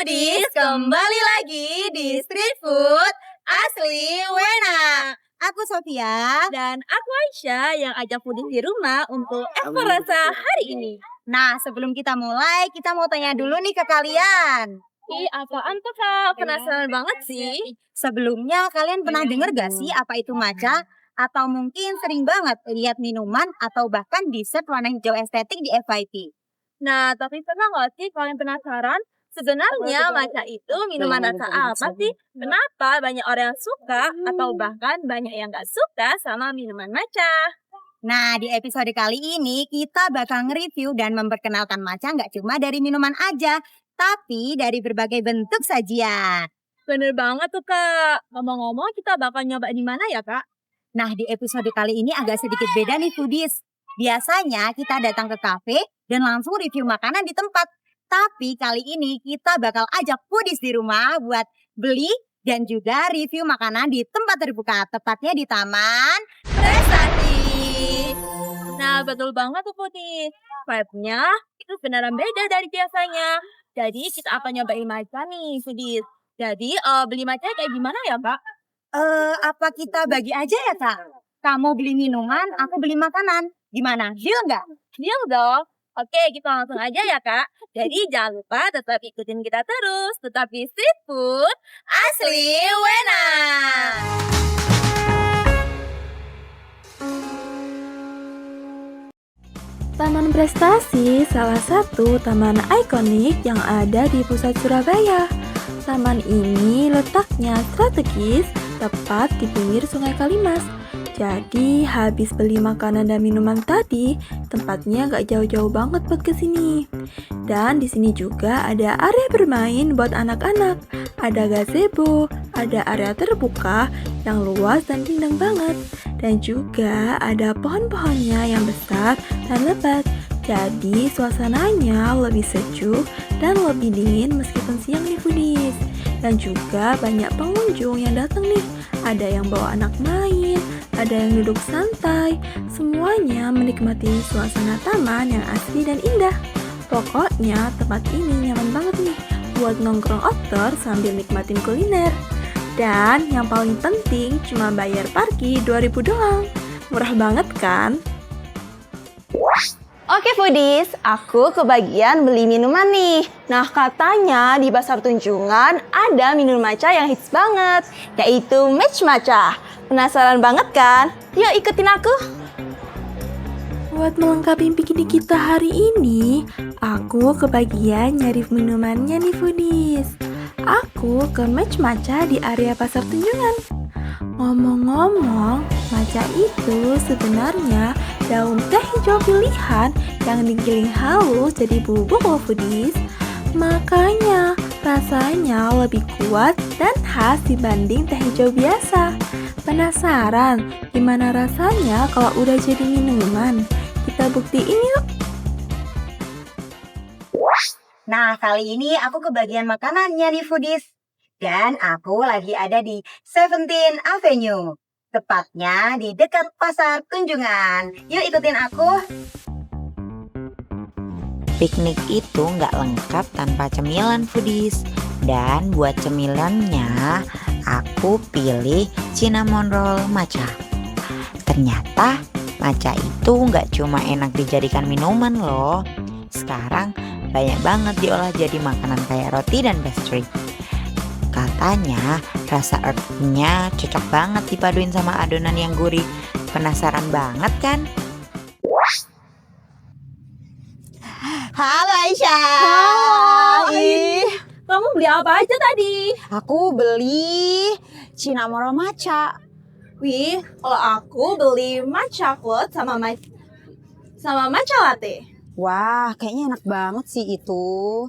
Foodies, kembali lagi di Street Food Asli Wena. Aku Sofia. Dan aku Aisyah yang ajak foodies di rumah untuk ekspor rasa hari ini. Nah, sebelum kita mulai, kita mau tanya dulu nih ke kalian. Apaan tuh Kak? Penasaran banget sih. Sebelumnya kalian pernah denger gak sih apa itu matcha? Atau mungkin sering banget lihat minuman atau bahkan dessert warna hijau estetik di FYP? Nah, tapi pernah gak sih kalian penasaran? Sebenarnya matcha itu minuman rasa apa sih? Kenapa banyak orang yang suka atau bahkan banyak yang gak suka sama minuman matcha? Nah, di episode kali ini kita bakal nge-review dan memperkenalkan matcha nggak cuma dari minuman aja, tapi dari berbagai bentuk sajian. Bener banget tuh Kak. Ngomong-ngomong kita bakal nyoba di mana ya Kak? Nah, di episode kali ini agak sedikit beda nih foodies. Biasanya kita datang ke kafe dan langsung review makanan di tempat. Tapi kali ini kita bakal ajak foodies di rumah buat beli dan juga review makanan di tempat terbuka, tepatnya di Taman Prestasi. Nah, betul banget tuh foodies. Vibe-nya itu beneran beda dari biasanya. Jadi kita akan nyobain matcha nih foodies. Jadi beli matcha kayak gimana ya Kak? Apa kita bagi aja ya Kak? Kamu beli minuman, aku beli makanan. Gimana? Deal nggak? Deal dong. Oke, kita langsung aja ya Kak. Jadi jangan lupa tetap ikutin kita terus. Tetap di Street Food Asli Wena. Taman Prestasi salah satu taman ikonik yang ada di pusat Surabaya. Taman ini letaknya strategis, tepat di pinggir Sungai Kalimas. Jadi habis beli makanan dan minuman tadi, tempatnya gak jauh-jauh banget buat kesini. Dan di sini juga ada area bermain buat anak-anak. Ada gazebo, ada area terbuka yang luas dan rindang banget. Dan juga ada pohon-pohonnya yang besar dan lebat. Jadi suasananya lebih sejuk dan lebih dingin meskipun siang nih foodies. Dan juga banyak pengunjung yang datang nih. Ada yang bawa anak main, ada yang duduk santai. Semuanya menikmati suasana taman yang asri dan indah. Pokoknya tempat ini nyaman banget nih buat nongkrong outdoor sambil nikmatin kuliner. Dan yang paling penting cuma bayar parkir 2.000 doang. Murah banget kan? Oke foodies, aku kebagian beli minuman nih. Nah katanya di Pasar Tunjungan ada minuman matcha yang hits banget, yaitu Match Matcha. Penasaran banget kan? Yuk ikutin aku. Buat melengkapi piknik kita hari ini, aku kebagian nyari minumannya nih foodies. Aku ke Match Matcha di area Pasar Tunjungan. Ngomong-ngomong, matcha itu sebenarnya daun teh hijau pilihan yang digiling halus jadi bubuk loh foodies. Makanya rasanya lebih kuat dan khas dibanding teh hijau biasa. Penasaran gimana rasanya kalau udah jadi minuman? Kita buktiin yuk. Nah, kali ini aku kebagian makanannya nih foodies. Dan aku lagi ada di 17 Avenue. Tepatnya di dekat Pasar Tunjungan. Yuk ikutin aku. Piknik itu nggak lengkap tanpa cemilan foodies. Dan buat cemilannya, aku pilih cinnamon roll matcha. Ternyata matcha itu nggak cuma enak dijadikan minuman loh. Sekarang banyak banget diolah jadi makanan kayak roti dan pastry. Katanya rasa earthnya cocok banget dipaduin sama adonan yang gurih. Penasaran banget kan? Halo Aisyah. Hai. Kamu beli apa aja tadi? Aku beli cinnamon roll matcha. Wih, kalau aku beli matcha chocolate sama matcha latte. Wah, kayaknya enak banget sih itu.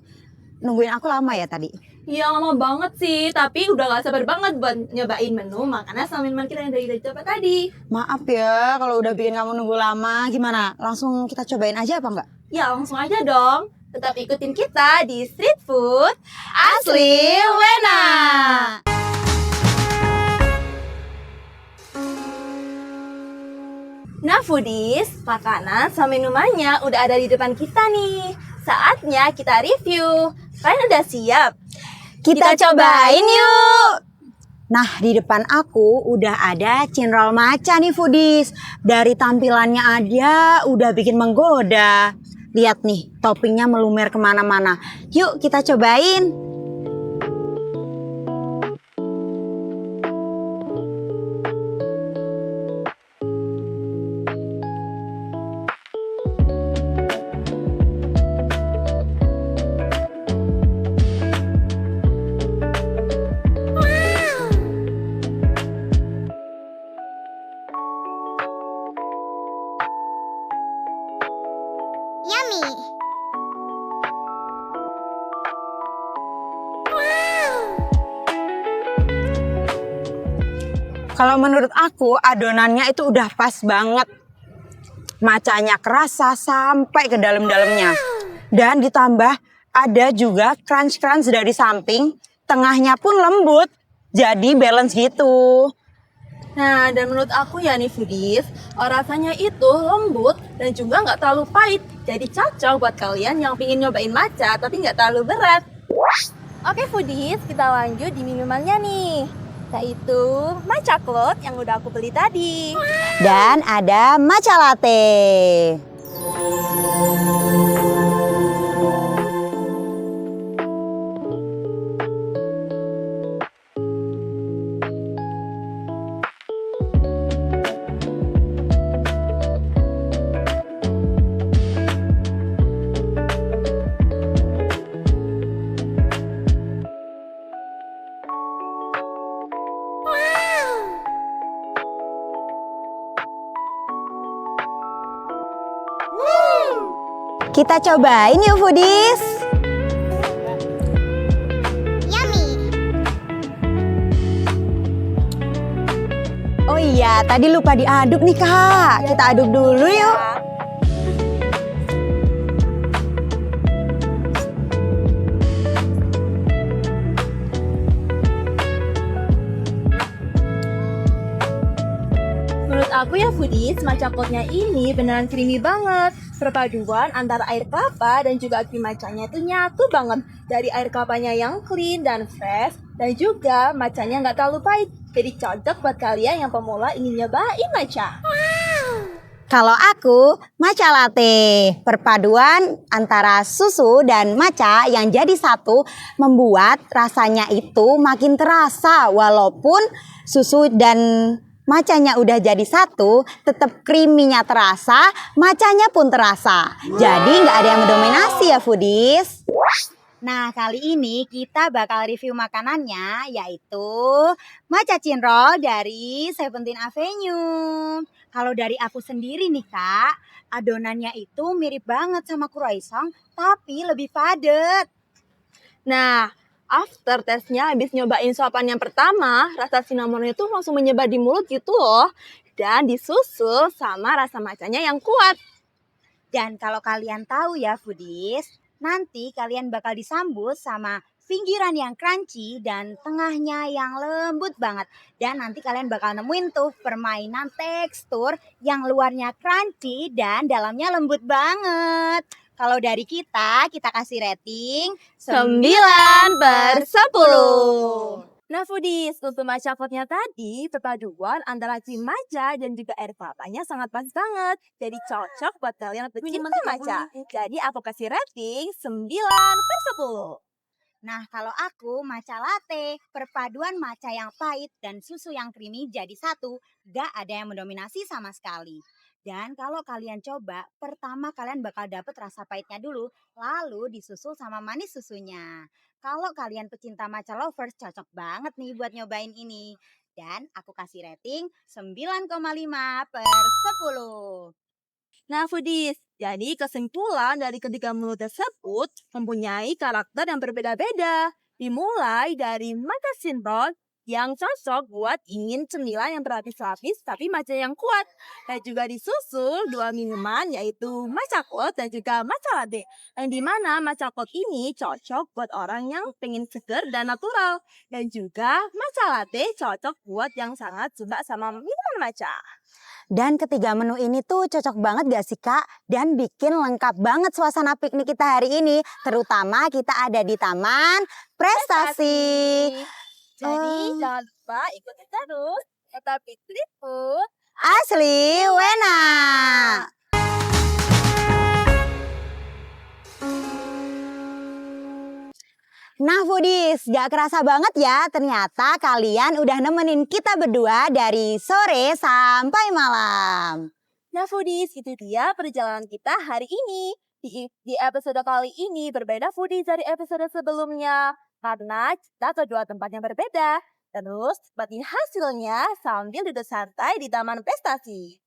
Nungguin aku lama ya tadi? Iya lama banget sih, tapi udah gak sabar banget buat nyobain menu makanan sama minuman kita yang dari coba tadi. Maaf ya kalau udah bikin kamu nunggu lama. Gimana? Langsung kita cobain aja apa enggak? Ya langsung aja dong. Tetap ikutin kita di Street Food Asli Wena. Nah foodies, makanan sama minumannya udah ada di depan kita nih. Saatnya kita review. Kalian udah siap? Kita cobain yuk. Nah, di depan aku udah ada cendol matcha nih foodies. Dari tampilannya aja udah bikin menggoda. Lihat nih, toppingnya melumer kemana-mana. Yuk kita cobain. Kalau menurut aku adonannya itu udah pas banget. Matchanya kerasa sampai ke dalam-dalamnya. Dan ditambah ada juga crunch-crunch dari samping. Tengahnya pun lembut. Jadi balance gitu. Nah, dan menurut aku ya nih foodies, rasanya itu lembut dan juga nggak terlalu pahit. Jadi cocok buat kalian yang pingin nyobain matcha tapi nggak terlalu berat. Oke foodies, kita lanjut di minumannya nih. Yaitu matcha cloud yang udah aku beli tadi. Dan ada matcha latte. Kita cobain yuk foodies. Oh iya, tadi lupa diaduk nih Kak. Kita aduk dulu yuk. Menurut aku ya foodies, matcha cloudnya ini beneran creamy banget. Perpaduan antara air kelapa dan juga krim matchanya itu nyatu banget. Dari air kelapanya yang clean dan fresh, dan juga matchanya nggak terlalu pahit. Jadi cocok buat kalian yang pemula ingin nyobain matcha. Kalau aku matcha latte, perpaduan antara susu dan matcha yang jadi satu membuat rasanya itu makin terasa walaupun susu dan matchanya udah jadi satu, tetap creamy-nya terasa, matchanya pun terasa. Jadi nggak ada yang mendominasi ya foodies. Nah, kali ini kita bakal review makanannya, yaitu matcha cinrol dari Seventeen Avenue. Kalau dari aku sendiri nih Kak, adonannya itu mirip banget sama croissant, tapi lebih padat. Nah, after testnya habis nyobain suapan yang pertama, rasa cinnamonnya itu langsung menyebar di mulut gitu loh. Dan disusul sama rasa matchanya yang kuat. Dan kalau kalian tahu ya foodies, nanti kalian bakal disambut sama pinggiran yang crunchy dan tengahnya yang lembut banget. Dan nanti kalian bakal nemuin tuh permainan tekstur yang luarnya crunchy dan dalamnya lembut banget. Kalau dari kita kasih rating 9/10. Nah foodies, untuk matcha cloudnya tadi, perpaduan antara krim matcha dan juga air kelapanya sangat pas banget. Jadi cocok buat kalian yang pecinta matcha. Jadi aku kasih rating 9/10. Nah, kalau aku matcha latte, perpaduan matcha yang pahit dan susu yang creamy jadi satu, gak ada yang mendominasi sama sekali. Dan kalau kalian coba, pertama kalian bakal dapet rasa pahitnya dulu, lalu disusul sama manis susunya. Kalau kalian pecinta matcha lovers, cocok banget nih buat nyobain ini. Dan aku kasih rating 9,5/10. Nah foodies, jadi kesimpulan dari ketiga menu tersebut mempunyai karakter yang berbeda-beda. Dimulai dari matcha cinrol yang cocok buat ingin cemilan yang berlapis-lapis tapi matcha yang kuat. Dan juga disusul dua minuman yaitu matcha cloud dan juga matcha latte. Yang dimana matcha cloud ini cocok buat orang yang pengen seger dan natural. Dan juga matcha latte cocok buat yang sangat suka sama minuman Macha. Dan ketiga menu ini tuh cocok banget gak sih Kak? Dan bikin lengkap banget suasana piknik kita hari ini. Terutama kita ada di Taman Prestasi. Jadi jangan lupa ikuti terus. Tetapi street food Asli Wena. Nah Foodies, gak kerasa banget ya ternyata kalian udah nemenin kita berdua dari sore sampai malam. Nah foodies, itu dia perjalanan kita hari ini. Di episode kali ini berbeda foodies dari episode sebelumnya. Karena kita ke dua tempat yang berbeda. Terus nikmatin hasilnya sambil duduk santai di Taman Prestasi.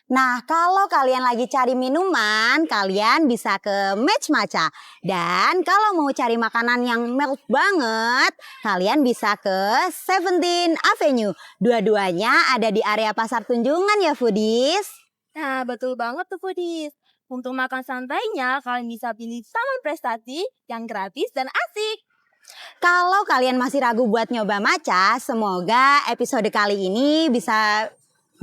Nah kalau kalian lagi cari minuman, kalian bisa ke Match Matcha. Dan kalau mau cari makanan yang melt banget, kalian bisa ke 17 Avenue. Dua-duanya ada di area Pasar Tunjungan ya Foodies. Nah betul banget tuh foodies. Untuk makan santainya, kalian bisa pilih Taman Prestasi yang gratis dan asik. Kalau kalian masih ragu buat nyoba matcha, semoga episode kali ini bisa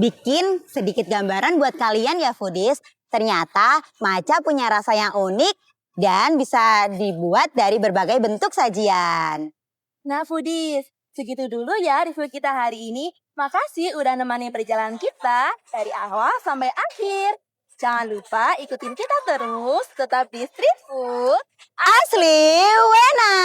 bikin sedikit gambaran buat kalian ya Foodies. Ternyata matcha punya rasa yang unik dan bisa dibuat dari berbagai bentuk sajian. Nah foodies, segitu dulu ya review kita hari ini. Makasih udah nemenin perjalanan kita dari awal sampai akhir. Jangan lupa ikutin kita terus, tetap di Street Food Asli Wena.